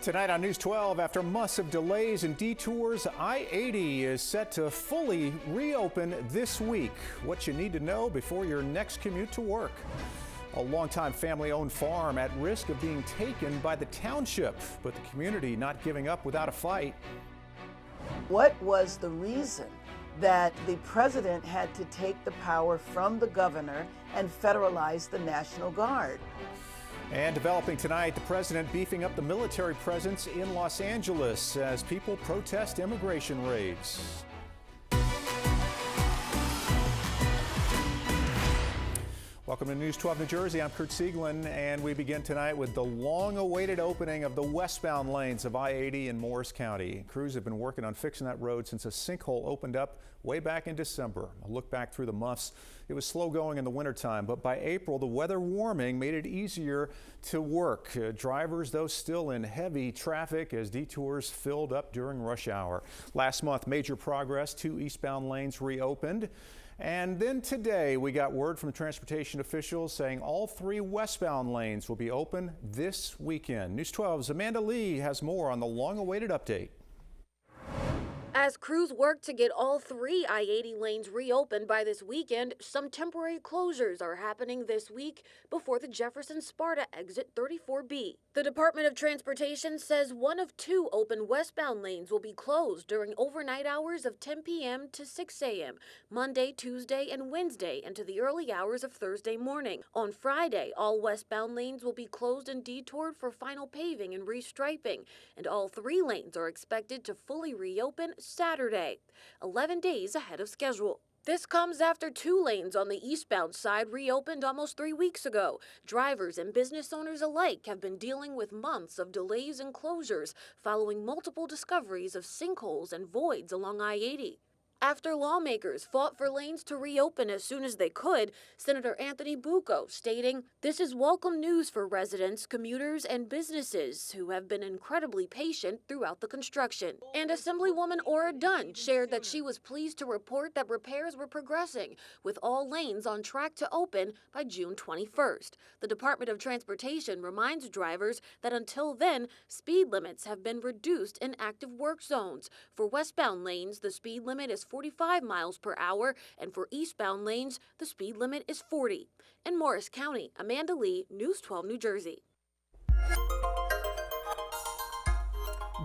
Tonight on News 12, after months of delays and detours, I-80 is set to fully reopen this week. What you need to know before your next commute to work. A longtime family-owned farm at risk of being taken by the township, but the community not giving up without a fight. What was the reason that the president had to take the power from the governor and federalize the National Guard? And developing tonight, the president beefing up the military presence in Los Angeles as people protest immigration raids. Welcome to News 12 New Jersey. I'm Kurt Sieglin, and we begin tonight with the long-awaited opening of the westbound lanes of I-80 in Morris County. Crews have been working on fixing that road since a sinkhole opened up way back in December. A look back through the months, it was slow going in the wintertime, but by April, the weather warming made it easier to work. Drivers, though, still in heavy traffic as detours filled up during rush hour. Last month, major progress, 2 eastbound lanes reopened. And then today, we got word from transportation officials saying all 3 westbound lanes will be open this weekend. News 12's Amanda Lee has more on the long-awaited update. As crews work to get all 3 I-80 lanes reopened by this weekend, some temporary closures are happening this week before the Jefferson-Sparta exit 34B. The Department of Transportation says 1 of 2 open westbound lanes will be closed during overnight hours of 10 p.m. to 6 a.m., Monday, Tuesday, and Wednesday into the early hours of Thursday morning. On Friday, all westbound lanes will be closed and detoured for final paving and restriping, and all 3 lanes are expected to fully reopen Saturday, 11 days ahead of schedule. This comes after 2 lanes on the eastbound side reopened almost 3 weeks ago. Drivers and business owners alike have been dealing with months of delays and closures following multiple discoveries of sinkholes and voids along I-80. After lawmakers fought for lanes to reopen as soon as they could, Senator Anthony Bucco stating, "This is welcome news for residents, commuters, and businesses who have been incredibly patient throughout the construction." And Assemblywoman Ora Dunn shared that she was pleased to report that repairs were progressing, with all lanes on track to open by June 21st. The Department of Transportation reminds drivers that until then, speed limits have been reduced in active work zones. For westbound lanes, the speed limit is 45 miles per hour, and for eastbound lanes, the speed limit is 40. In Morris County, Amanda Lee, News 12 New Jersey.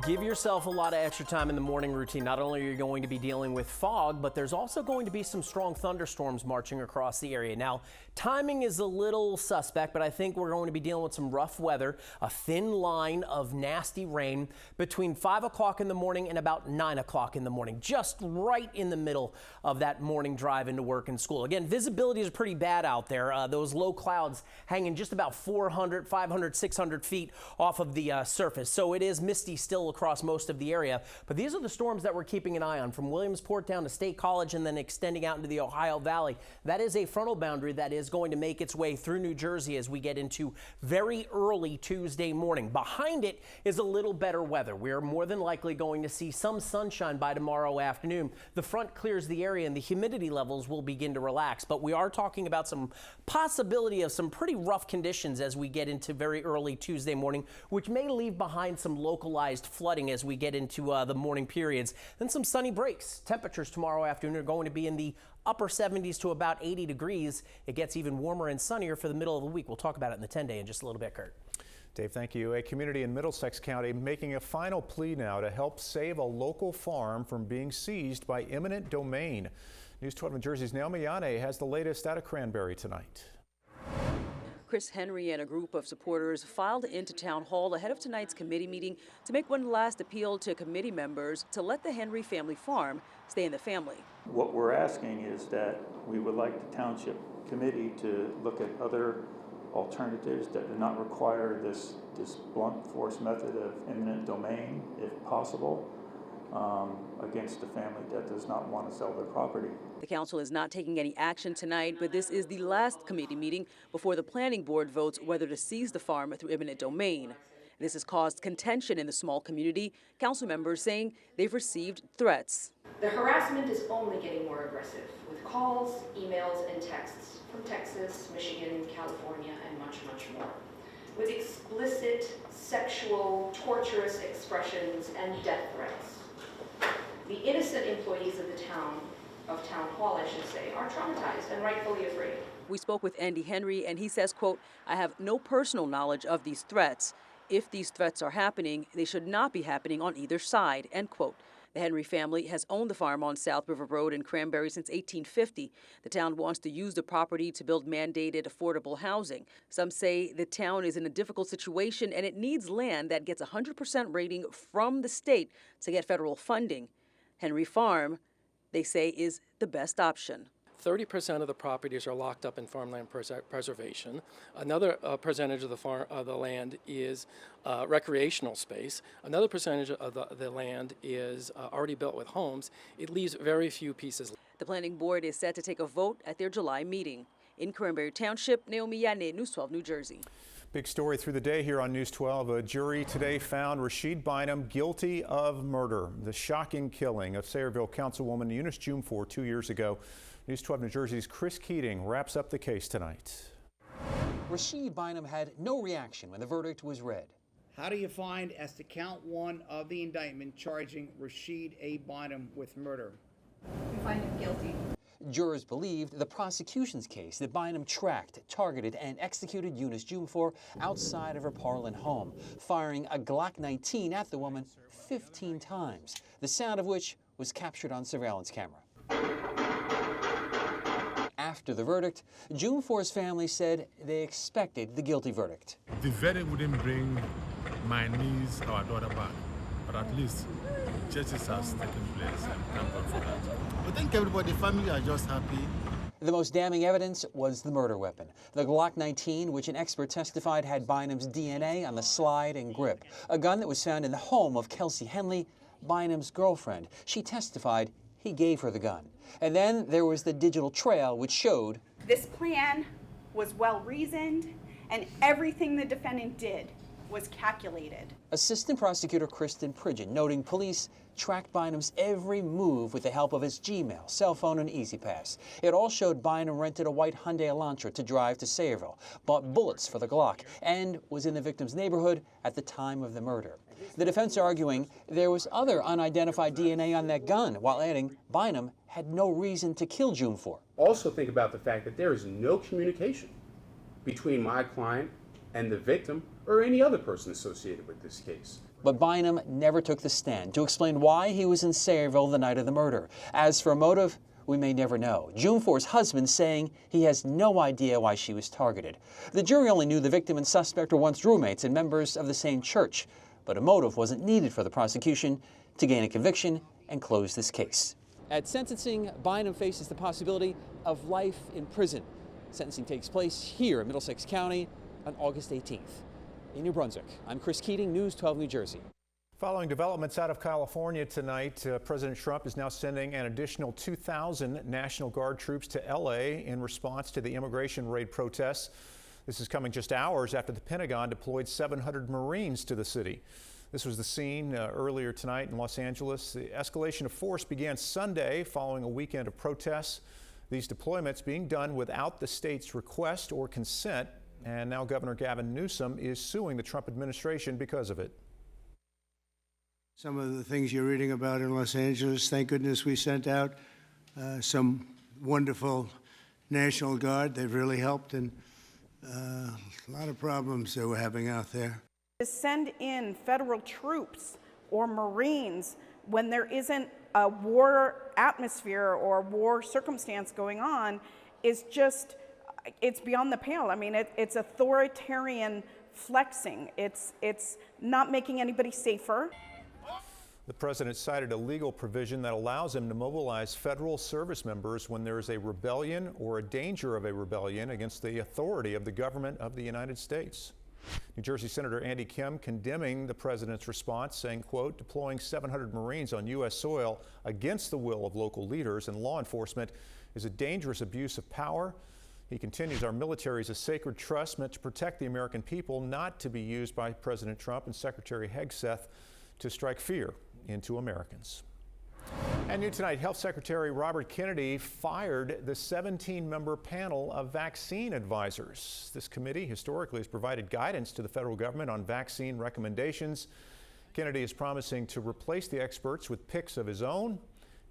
Give yourself a lot of extra time in the morning routine. Not only are you going to be dealing with fog, but there's also going to be some strong thunderstorms marching across the area. Now, timing is a little suspect, but I think we're going to be dealing with some rough weather, a thin line of nasty rain between 5 o'clock in the morning and about 9 o'clock in the morning, just right in the middle of that morning drive into work and school. Again, visibility is pretty bad out there. Those low clouds hanging just about 400, 500, 600 feet off of the surface. So it is misty still across most of the area, but these are the storms that we're keeping an eye on from Williamsport down to State College and then extending out into the Ohio Valley. That is a frontal boundary that is going to make its way through New Jersey as we get into very early Tuesday morning. Behind it is a little better weather. We're more than likely going to see some sunshine by tomorrow afternoon. The front clears the area and the humidity levels will begin to relax, but we are talking about some possibility of some pretty rough conditions as we get into very early Tuesday morning, which may leave behind some localized flooding as we get into the morning periods. Then some sunny breaks. Temperatures tomorrow afternoon are going to be in the upper 70s to about 80 degrees. It gets even warmer and sunnier for the middle of the week. We'll talk about it in the 10-day in just a little bit, Kurt. Dave, thank you. A community in Middlesex County making a final plea now to help save a local farm from being seized by eminent domain. News 12 New Jersey's Naomi Yane has the latest out of Cranberry tonight. Chris Henry and a group of supporters filed into Town Hall ahead of tonight's committee meeting to make one last appeal to committee members to let the Henry family farm stay in the family. What we're asking is that we would like the Township Committee to look at other alternatives that do not require this blunt force method of eminent domain, if possible, against the family that does not want to sell their property. The council is not taking any action tonight, but this is the last committee meeting before the planning board votes whether to seize the farm through eminent domain. This has caused contention in the small community, council members saying they've received threats. The harassment is only getting more aggressive, with calls, emails, and texts from Texas, Michigan, California, and much, much more. with explicit sexual, torturous expressions and death threats. The innocent employees of Town Hall, I should say, are traumatized and rightfully afraid. We spoke with Andy Henry, and he says, quote, "I have no personal knowledge of these threats. If these threats are happening, they should not be happening on either side," end quote. The Henry family has owned the farm on South River Road in Cranberry since 1850. The town wants to use the property to build mandated affordable housing. Some say the town is in a difficult situation and it needs land that gets a 100% rating from the state to get federal funding. Henry Farm, they say, is the best option. 30% of the properties are locked up in farmland preservation. Another percentage of the land is recreational space. Another percentage of the land is already built with homes. It leaves very few pieces. The planning board is set to take a vote at their July meeting. In Cranberry Township, Naomi Yane, News 12, New Jersey. Big story through the day here on News 12. A jury today found Rashid Bynum guilty of murder. The shocking killing of Sayreville Councilwoman Eunice Jumfor 2 years ago. News 12 New Jersey's Chris Keating wraps up the case tonight. Rashid Bynum had no reaction when the verdict was read. How do you find as to count one of the indictment charging Rashid A. Bynum with murder? We find him guilty. Jurors believed the prosecution's case that Bynum tracked, targeted, and executed Eunice Jumfor outside of her Parlin home, firing a Glock 19 at the woman 15 times, the sound of which was captured on surveillance camera. After the verdict, Jumfor's family said they expected the guilty verdict. The verdict wouldn't bring my niece, our daughter, back, but at least justice has taken place, and thank God for that. I think everybody, the family are just happy. The most damning evidence was the murder weapon, the Glock 19, which an expert testified had Bynum's DNA on the slide and grip, a gun that was found in the home of Kelsey Henley, Bynum's girlfriend. She testified he gave her the gun. And then there was the digital trail, which showed this plan was well reasoned and everything the defendant did was calculated. Assistant Prosecutor Kristen Pridgeon noting police tracked Bynum's every move with the help of his Gmail, cell phone, and E-ZPass. It all showed Bynum rented a white Hyundai Elantra to drive to Sayreville, bought bullets for the Glock, and was in the victim's neighborhood at the time of the murder. The defense arguing there was other unidentified DNA on that gun, while adding Bynum had no reason to kill Jumfor. Also think about the fact that there is no communication between my client and the victim or any other person associated with this case. But Bynum never took the stand to explain why he was in Sayreville the night of the murder. As for motive, we may never know. Jumfor's husband saying he has no idea why she was targeted. The jury only knew the victim and suspect were once roommates and members of the same church, but a motive wasn't needed for the prosecution to gain a conviction and close this case. At sentencing, Bynum faces the possibility of life in prison. Sentencing takes place here in Middlesex County on August 18th. In New Brunswick, I'm Chris Keating, News 12 New Jersey. Following developments out of California tonight, President Trump is now sending an additional 2,000 National Guard troops to L.A. in response to the immigration raid protests. This is coming just hours after the Pentagon deployed 700 Marines to the city. This was the scene earlier tonight in Los Angeles. The escalation of force began Sunday following a weekend of protests. These deployments being done without the state's request or consent, and now Governor Gavin Newsom is suing the Trump administration because of it. Some of the things you're reading about in Los Angeles, thank goodness we sent out some wonderful National Guard. They've really helped, and a lot of problems that we're having out there. To send in federal troops or Marines when there isn't a war atmosphere or war circumstance going on is just, it's beyond the pale. I mean, it's authoritarian flexing. It's not making anybody safer. The president cited a legal provision that allows him to mobilize federal service members when there is a rebellion or a danger of a rebellion against the authority of the government of the United States. New Jersey Senator Andy Kim condemning the president's response, saying, quote, deploying 700 Marines on U.S. soil against the will of local leaders and law enforcement is a dangerous abuse of power. He continues, our military is a sacred trust meant to protect the American people, not to be used by President Trump and Secretary Hegseth to strike fear into Americans. And new tonight, Health Secretary Robert Kennedy fired the 17-member panel of vaccine advisors. This committee historically has provided guidance to the federal government on vaccine recommendations. Kennedy is promising to replace the experts with picks of his own.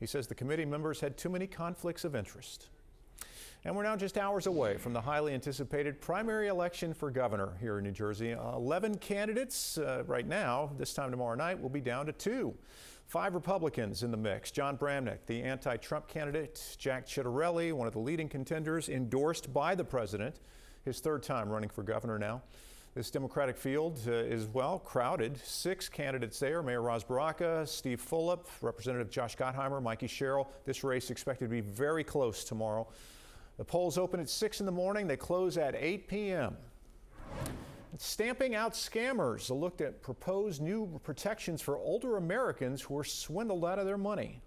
He says the committee members had too many conflicts of interest. And we're now just hours away from the highly anticipated primary election for governor here in New Jersey. 11 candidates right now. This time tomorrow night, we'll be down to 2. 5 Republicans in the mix. John Bramnick, the anti-Trump candidate, Jack Ciattarelli, one of the leading contenders, endorsed by the president, his 3rd time running for governor now. This Democratic field is, well, crowded. 6 candidates there: Mayor Ras Baraka, Steve Fulop, Representative Josh Gottheimer, Mikey Sherrill. This race expected to be very close tomorrow. The polls open at 6 in the morning. They close at 8 p.m. Stamping out scammers. A look at proposed new protections for older Americans who are swindled out of their money.